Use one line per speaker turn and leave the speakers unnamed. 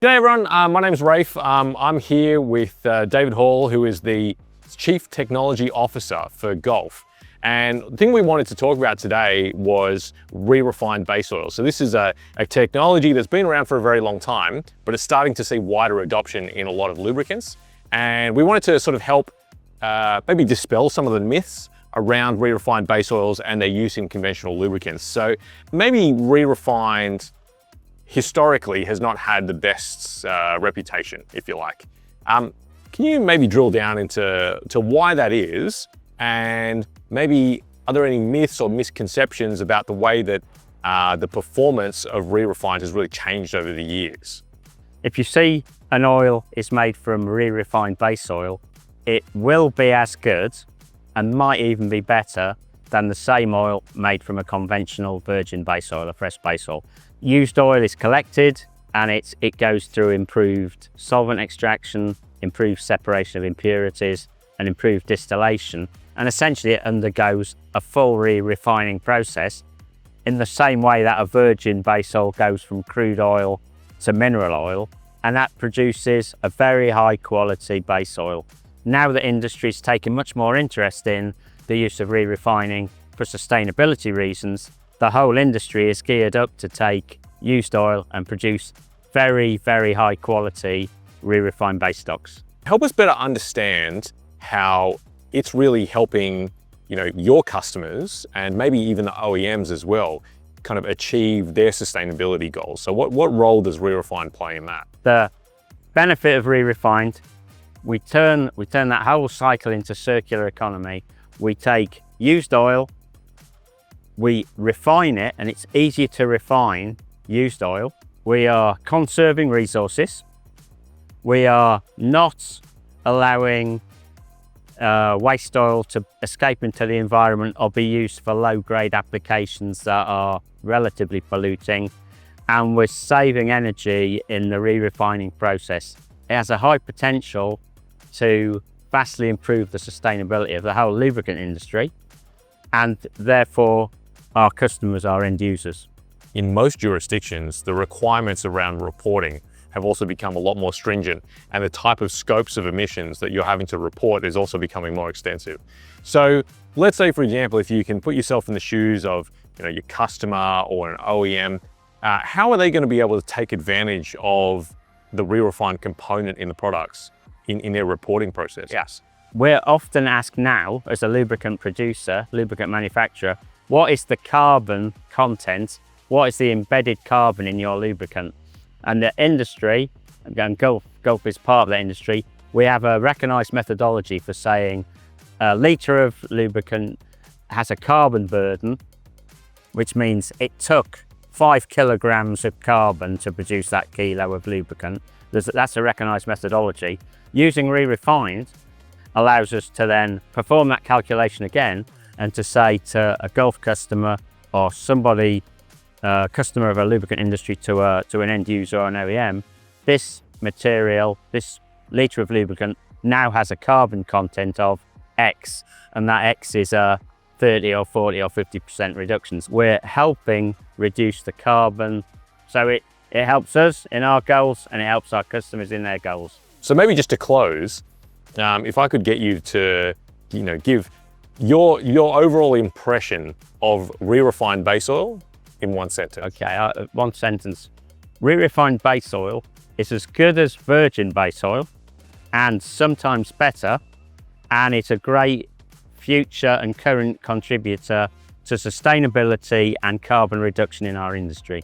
G'day everyone, my name's Rafe. I'm here with David Hall, who is the Chief Technology Officer for Gulf. And the thing we wanted to talk about today was re-refined base oil. So this is a technology that's been around for a very long time, but it's starting to see wider adoption in a lot of lubricants. And we wanted to sort of help maybe dispel some of the myths around re-refined base oils and their use in conventional lubricants. So maybe re-refined historically has not had the best reputation, if you like. Can you maybe drill down into why that is, and maybe are there any myths or misconceptions about the way that the performance of re-refined has really changed over the years?
If you see an oil is made from re-refined base oil, it will be as good and might even be better than the same oil made from a conventional virgin base oil, a fresh base oil. Used oil is collected and it goes through improved solvent extraction, improved separation of impurities and improved distillation. And essentially it undergoes a full re-refining process in the same way that a virgin base oil goes from crude oil to mineral oil, and that produces a very high quality base oil. Now the industry's taken much more interest in the use of re-refining for sustainability reasons. The whole industry is geared up to take used oil and produce very, very high quality re-refined base stocks.
Help us better understand how it's really helping, your customers and maybe even the OEMs as well, kind of achieve their sustainability goals. So what role does re-refined play in that?
The benefit of re-refined, we turn that whole cycle into circular economy. We take used oil, we refine it, and it's easier to refine used oil. We are conserving resources. We are not allowing waste oil to escape into the environment or be used for low-grade applications that are relatively polluting. And we're saving energy in the re-refining process. It has a high potential to vastly improve the sustainability of the whole lubricant industry, and therefore our customers are end users.
In most jurisdictions, the requirements around reporting have also become a lot more stringent, and the type of scopes of emissions that you're having to report is also becoming more extensive. So let's say, for example, if you can put yourself in the shoes of your customer or an OEM, how are they going to be able to take advantage of the re-refined component in the products in their reporting process?
Yes. We're often asked now, as a lubricant producer, lubricant manufacturer, what is the carbon content? What is the embedded carbon in your lubricant? And the industry, and Gulf is part of the industry, we have a recognized methodology for saying a litre of lubricant has a carbon burden, which means it took 5 kilograms of carbon to produce that kilo of lubricant. That's a recognized methodology. Using re-refined allows us to then perform that calculation again and to say to a Gulf customer or somebody, customer of a lubricant industry to an end user or an OEM, this material, this litre of lubricant now has a carbon content of X, and that X is a 30 or 40 or 50% reductions. We're helping reduce the carbon, so it helps us in our goals and it helps our customers in their goals.
So maybe just to close, if I could get you to give your overall impression of re-refined base oil in one sentence.
Okay, one sentence. Re-refined base oil is as good as virgin base oil and sometimes better, and it's a great future and current contributor to sustainability and carbon reduction in our industry.